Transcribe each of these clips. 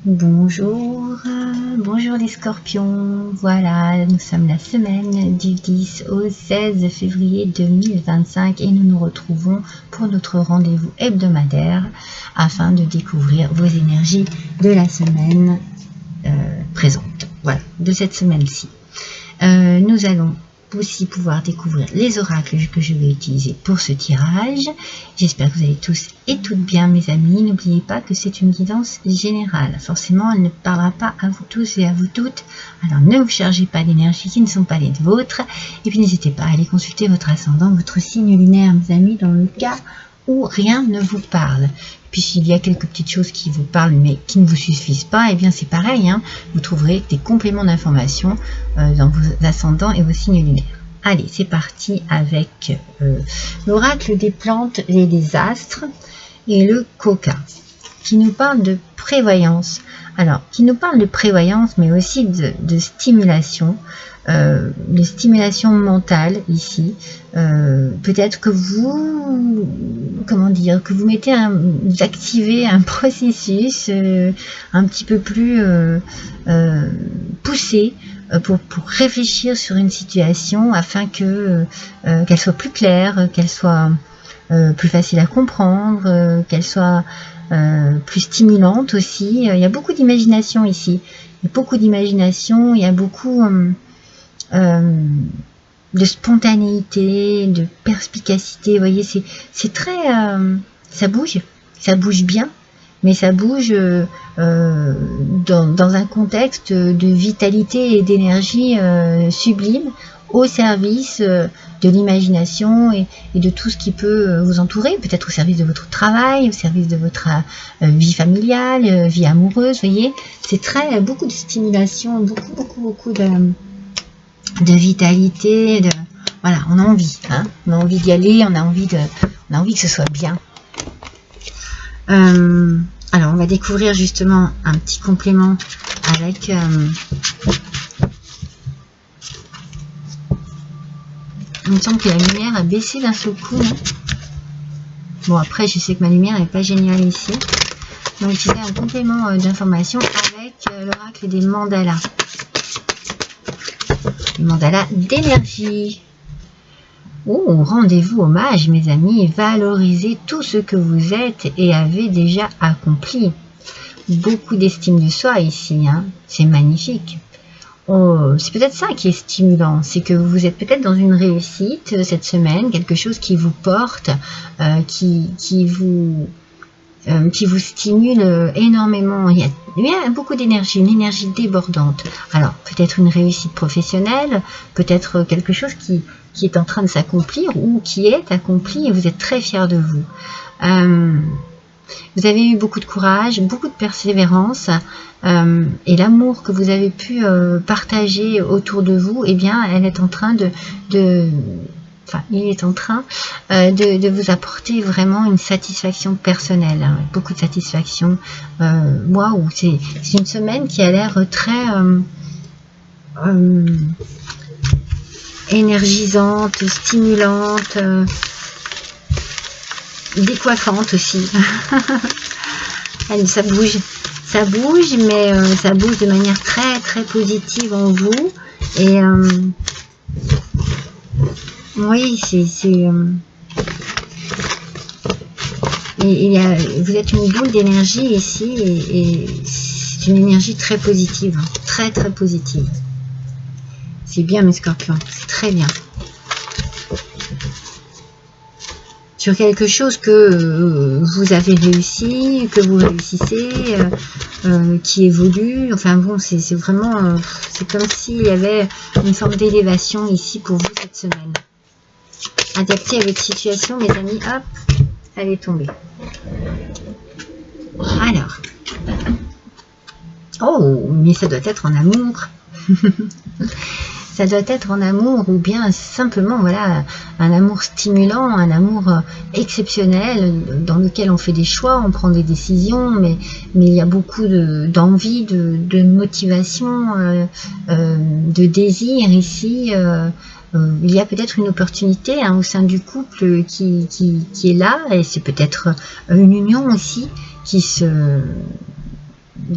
Bonjour, bonjour les scorpions, voilà, nous sommes la semaine du 10 au 16 février 2025 et nous nous retrouvons pour notre rendez-vous hebdomadaire afin de découvrir vos énergies de la semaine présente, voilà, de cette semaine-ci. Nous allons aussi pouvoir découvrir les oracles que je vais utiliser pour ce tirage. J'espère que vous allez tous et toutes bien, mes amis. N'oubliez pas que c'est une guidance générale. Forcément, elle ne parlera pas à vous tous et à vous toutes. Alors, ne vous chargez pas d'énergies qui ne sont pas les vôtres. Et puis, n'hésitez pas à aller consulter votre ascendant, votre signe lunaire, mes amis, dans le cas où rien ne vous parle. Puis s'il y a quelques petites choses qui vous parlent mais qui ne vous suffisent pas, et bien c'est pareil, hein, vous trouverez des compléments d'information dans vos ascendants et vos signes lunaires. Allez, c'est parti avec l'oracle des plantes et des astres et le coca, qui nous parle de prévoyance. Alors, qui nous parle de prévoyance, mais aussi de stimulation, de stimulation mentale ici. Peut-être que vous, comment dire, que vous mettez vous activez un processus un petit peu plus poussé pour réfléchir sur une situation afin que qu'elle soit plus claire, qu'elle soit plus facile à comprendre, qu'elle soit plus stimulante aussi. Il y a beaucoup d'imagination ici. Il y a beaucoup d'imagination, il y a beaucoup de spontanéité, de perspicacité. Vous voyez, c'est très... ça bouge bien, mais ça bouge dans un contexte de vitalité et d'énergie sublime au service de l'imagination et de tout ce qui peut vous entourer, peut-être au service de votre travail, au service de votre vie familiale, vie amoureuse. Vous voyez, c'est beaucoup de stimulation, beaucoup de vitalité, voilà, on a envie, hein, on a envie d'y aller, on a envie que ce soit bien. Alors on va découvrir justement un petit complément avec il me semble que la lumière a baissé d'un seul coup, hein. Bon, après je sais que ma lumière n'est pas géniale ici, donc j'ai un complément d'information avec l'oracle des mandalas. Le mandala d'énergie. Oh, rendez-vous hommage, mes amis, valorisez tout ce que vous êtes et avez déjà accompli. Beaucoup d'estime de soi ici, hein. C'est magnifique. Oh, c'est peut-être ça qui est stimulant, c'est que vous êtes peut-être dans une réussite cette semaine, quelque chose qui vous porte, qui vous stimule énormément. Il y a beaucoup d'énergie, une énergie débordante. Alors, peut-être une réussite professionnelle, peut-être quelque chose qui est en train de s'accomplir ou qui est accompli et vous êtes très fiers de vous. Vous avez eu beaucoup de courage, beaucoup de persévérance et l'amour que vous avez pu partager autour de vous, eh bien, elle est en train il est en train de vous apporter vraiment une satisfaction personnelle, hein, beaucoup de satisfaction. Waouh, c'est une semaine qui a l'air très énergisante, stimulante, décoiffante aussi. Allez, ça bouge, mais ça bouge de manière très très positive en vous et oui, vous êtes une boule d'énergie ici et c'est une énergie très positive, très très positive. C'est bien mes scorpions, c'est très bien. Sur quelque chose que vous avez réussi, que vous réussissez, qui évolue, enfin bon, c'est vraiment, c'est comme s'il y avait une forme d'élévation ici pour vous cette semaine. Adapté à votre situation, mes amis, hop, elle est tombée. Alors, oh, mais ça doit être en amour. Ça doit être en amour ou bien simplement, voilà, un amour stimulant, un amour exceptionnel dans lequel on fait des choix, on prend des décisions, mais il y a beaucoup d'envie, de motivation, de désir ici. Il y a peut-être une opportunité au sein du couple qui est là et c'est peut-être une union aussi qui se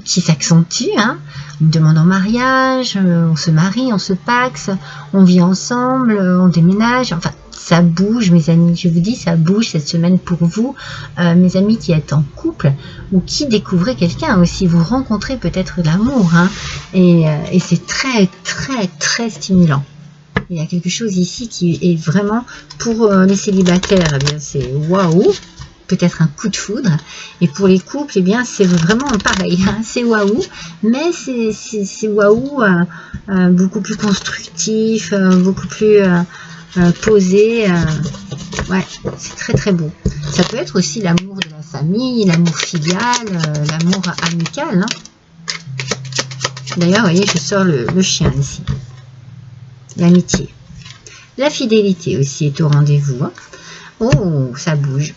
qui s'accentue, hein. Une demande en mariage, on se marie, on se paxe, on vit ensemble, on déménage, enfin ça bouge mes amis, je vous dis ça bouge cette semaine pour vous, mes amis qui êtes en couple ou qui découvrez quelqu'un aussi, vous rencontrez peut-être l'amour, hein, et c'est très très très stimulant. Il y a quelque chose ici qui est vraiment pour les célibataires, eh bien c'est waouh, peut-être un coup de foudre, et pour les couples, eh bien c'est vraiment pareil, hein, c'est waouh, mais c'est waouh beaucoup plus constructif, beaucoup plus posé, ouais, c'est très très beau. Ça peut être aussi l'amour de la famille, l'amour filial, l'amour amical, hein. D'ailleurs, vous voyez, je sors le chien ici. L'amitié. La fidélité aussi est au rendez-vous, hein. Oh, ça bouge.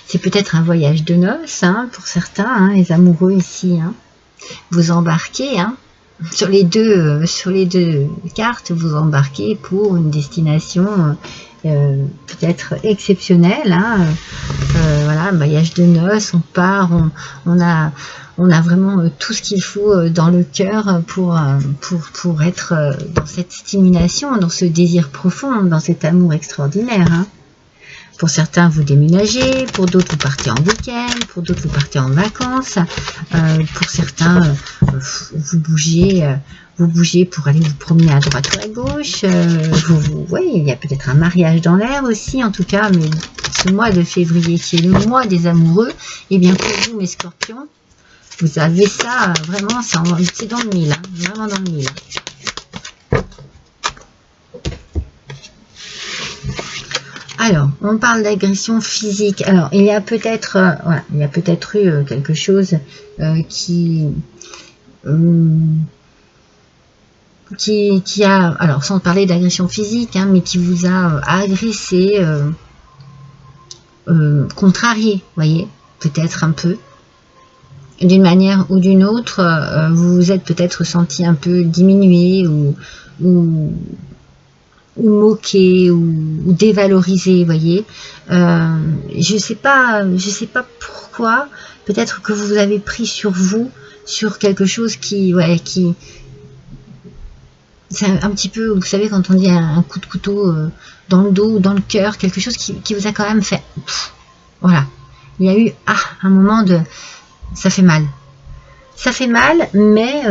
C'est peut-être un voyage de noces, hein, pour certains, hein, les amoureux ici, hein. Vous embarquez, hein, sur les deux cartes, vous embarquez pour une destination peut-être exceptionnelle, hein. Voilà, un voyage de noces, on part, on a vraiment tout ce qu'il faut dans le cœur pour être dans cette stimulation, dans ce désir profond, dans cet amour extraordinaire, hein. Pour certains, vous déménagez, pour d'autres, vous partez en week-end, pour d'autres, vous partez en vacances, pour certains, vous bougez pour aller vous promener à droite ou à gauche, ouais, il y a peut-être un mariage dans l'air aussi, en tout cas, mais ce mois de février qui est le mois des amoureux, et bien pour vous, mes scorpions, vous avez ça, vraiment, c'est dans le mille, hein, vraiment dans le mille. Alors, on parle d'agression physique. Alors, il y a peut-être voilà, il y a peut-être eu quelque chose qui a, alors sans parler d'agression physique, hein, mais qui vous a agressé, contrarié, voyez, peut-être un peu. D'une manière ou d'une autre, vous vous êtes peut-être senti un peu diminué ou moqué ou dévalorisé, voyez. Je sais pas pourquoi. Peut-être que vous avez pris sur vous, sur quelque chose qui, ouais, qui, c'est un petit peu, vous savez, quand on dit un coup de couteau dans le dos ou dans le cœur, quelque chose qui vous a quand même fait, voilà. Il y a eu un moment de, ça fait mal. Ça fait mal, mais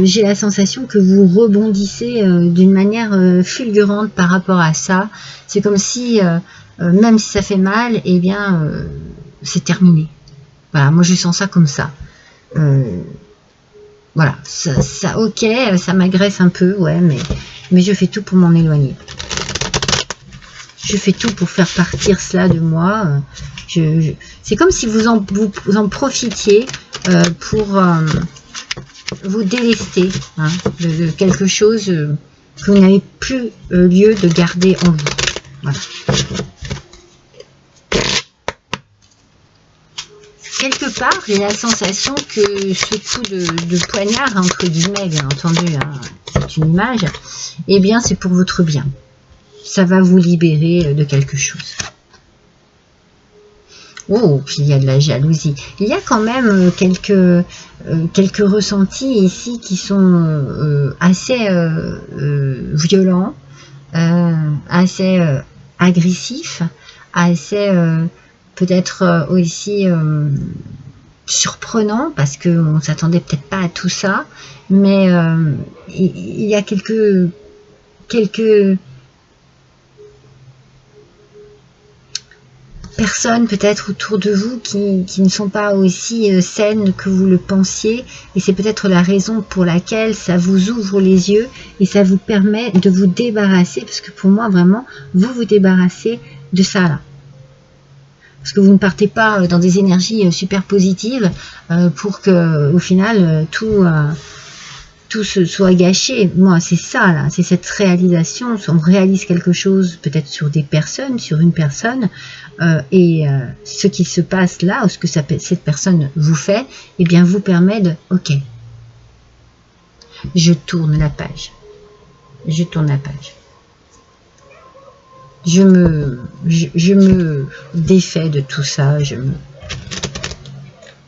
j'ai la sensation que vous rebondissez d'une manière fulgurante par rapport à ça. C'est comme si, même si ça fait mal, eh bien, c'est terminé. Voilà, moi je sens ça comme ça. Voilà, ça ok, ça m'agresse un peu, ouais, mais je fais tout pour m'en éloigner. Je fais tout pour faire partir cela de moi. C'est comme si vous en profitiez pour vous délester, hein, de quelque chose que vous n'avez plus lieu de garder en vous. Voilà. Quelque part, j'ai la sensation que ce coup de poignard, entre guillemets, bien entendu, hein, c'est une image, eh bien, c'est pour votre bien. Ça va vous libérer de quelque chose. Oh, puis il y a de la jalousie. Il y a quand même quelques ressentis ici qui sont assez violents, assez agressifs, assez peut-être aussi surprenants, parce qu'on ne s'attendait peut-être pas à tout ça, mais il y a quelques personnes peut-être autour de vous qui ne sont pas aussi saines que vous le pensiez, et c'est peut-être la raison pour laquelle ça vous ouvre les yeux et ça vous permet de vous débarrasser, parce que pour moi vraiment vous débarrassez de ça là, parce que vous ne partez pas dans des énergies super positives pour que au final tout se soit gâché. Moi c'est ça là, c'est cette réalisation, on réalise quelque chose peut-être sur des personnes, sur une personne, et ce qui se passe là, ou ce que cette personne vous fait, eh bien vous permet de, ok, je tourne la page, je tourne la page, je me défais de tout ça,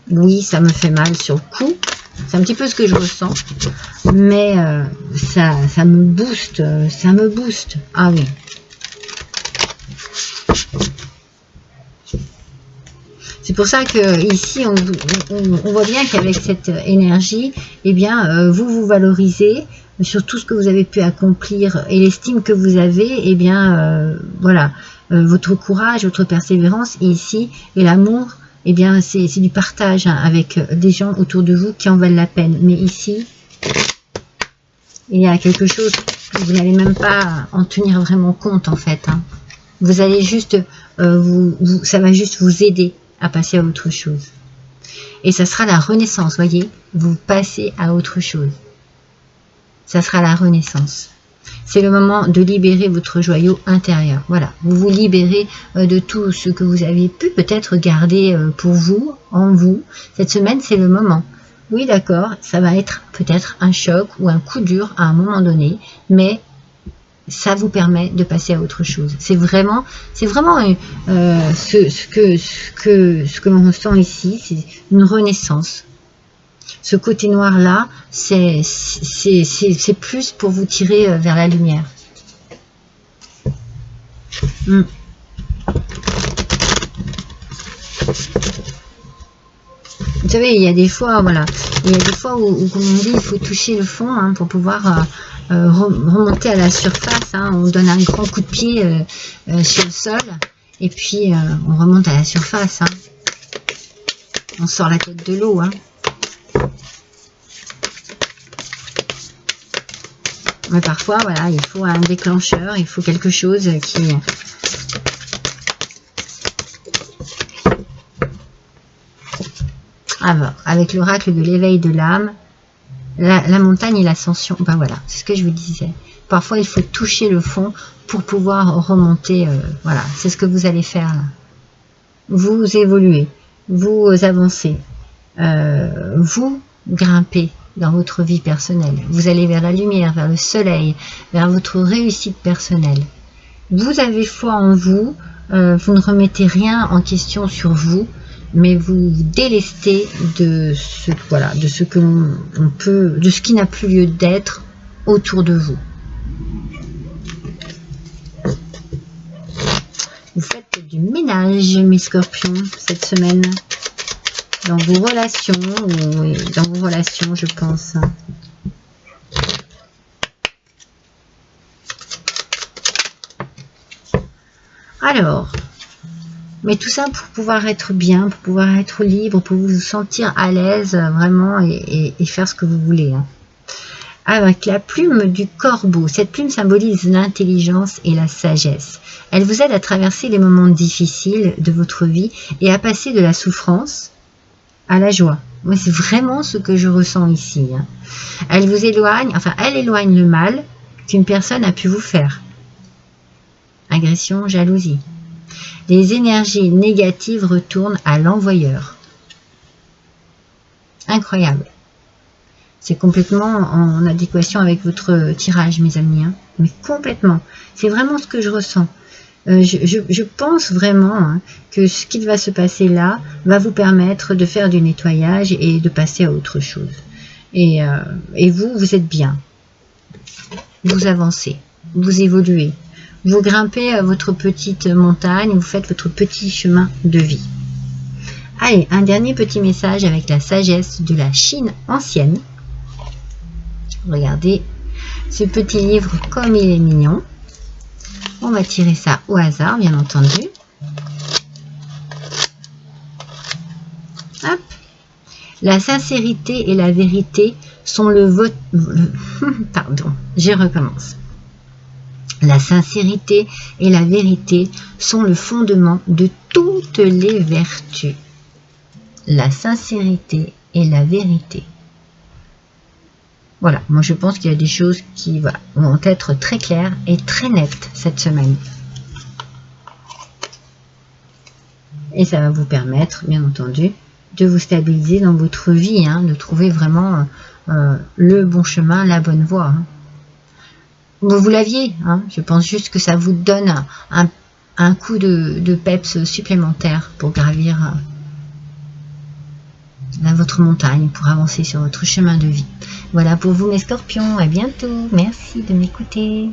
Oui, ça me fait mal sur le coup. C'est un petit peu ce que je ressens. Mais ça me booste. Ça me booste. Ah oui. C'est pour ça que ici, on voit bien qu'avec cette énergie, eh bien, vous vous valorisez sur tout ce que vous avez pu accomplir et l'estime que vous avez, eh bien, voilà, votre courage, votre persévérance, et ici, et l'amour, eh bien, c'est du partage hein, avec des gens autour de vous qui en valent la peine. Mais ici, il y a quelque chose que vous n'allez même pas en tenir vraiment compte, en fait. Hein. Vous allez juste, ça va juste vous aider à passer à autre chose. Et ça sera la renaissance, voyez, vous passez à autre chose. Ça sera la renaissance. C'est le moment de libérer votre joyau intérieur. Voilà, vous vous libérez de tout ce que vous avez pu peut-être garder pour vous, en vous. Cette semaine, c'est le moment. Oui, d'accord, ça va être peut-être un choc ou un coup dur à un moment donné, mais ça vous permet de passer à autre chose. C'est vraiment ce que l'on ressent ici, c'est une renaissance. Ce côté noir là, c'est plus pour vous tirer vers la lumière. Vous savez, il y a des fois, voilà, il y a des fois où comme on dit, il faut toucher le fond hein, pour pouvoir remonter à la surface. Hein. On donne un grand coup de pied sur le sol et puis on remonte à la surface. Hein. On sort la tête de l'eau. Hein. Mais parfois, voilà, il faut un déclencheur, il faut quelque chose qui... Alors, avec l'oracle de l'éveil de l'âme, la montagne et l'ascension, ben voilà, c'est ce que je vous disais. Parfois, il faut toucher le fond pour pouvoir remonter. Voilà, c'est ce que vous allez faire là. Vous évoluez, vous avancez, vous grimpez dans votre vie personnelle. Vous allez vers la lumière, vers le soleil, vers votre réussite personnelle. Vous avez foi en vous, vous ne remettez rien en question sur vous, mais vous délestez de ce, voilà, de ce que l'on peut, de ce qui n'a plus lieu d'être autour de vous. Vous faites du ménage, mes scorpions, cette semaine. Dans vos relations, oui, dans vos relations, je pense. Alors, mais tout ça pour pouvoir être bien, pour pouvoir être libre, pour vous sentir à l'aise vraiment et faire ce que vous voulez. Hein. Avec la plume du corbeau, cette plume symbolise l'intelligence et la sagesse. Elle vous aide à traverser les moments difficiles de votre vie et à passer de la souffrance à la joie. Moi, c'est vraiment ce que je ressens ici. Hein. Elle vous éloigne, enfin, elle éloigne le mal qu'une personne a pu vous faire. Agression, jalousie. Les énergies négatives retournent à l'envoyeur. Incroyable. C'est complètement en adéquation avec votre tirage, mes amis. Hein. Mais complètement. C'est vraiment ce que je ressens. Je pense vraiment hein, que ce qui va se passer là va vous permettre de faire du nettoyage et de passer à autre chose. Et vous êtes bien. Vous avancez. Vous évoluez. Vous grimpez à votre petite montagne. Vous faites votre petit chemin de vie. Allez, un dernier petit message avec la sagesse de la Chine ancienne. Regardez ce petit livre comme il est mignon. On va tirer ça au hasard, bien entendu. Hop. La sincérité et la vérité sont le vote... Pardon, je recommence. La sincérité et la vérité sont le fondement de toutes les vertus. La sincérité et la vérité. Voilà, moi je pense qu'il y a des choses qui vont être très claires et très nettes cette semaine. Et ça va vous permettre, bien entendu, de vous stabiliser dans votre vie, hein, de trouver vraiment le bon chemin, la bonne voie. Hein. Vous l'aviez, hein, je pense juste que ça vous donne un coup de peps supplémentaire pour gravir à votre montagne pour avancer sur votre chemin de vie. Voilà pour vous mes scorpions, à bientôt, merci de m'écouter.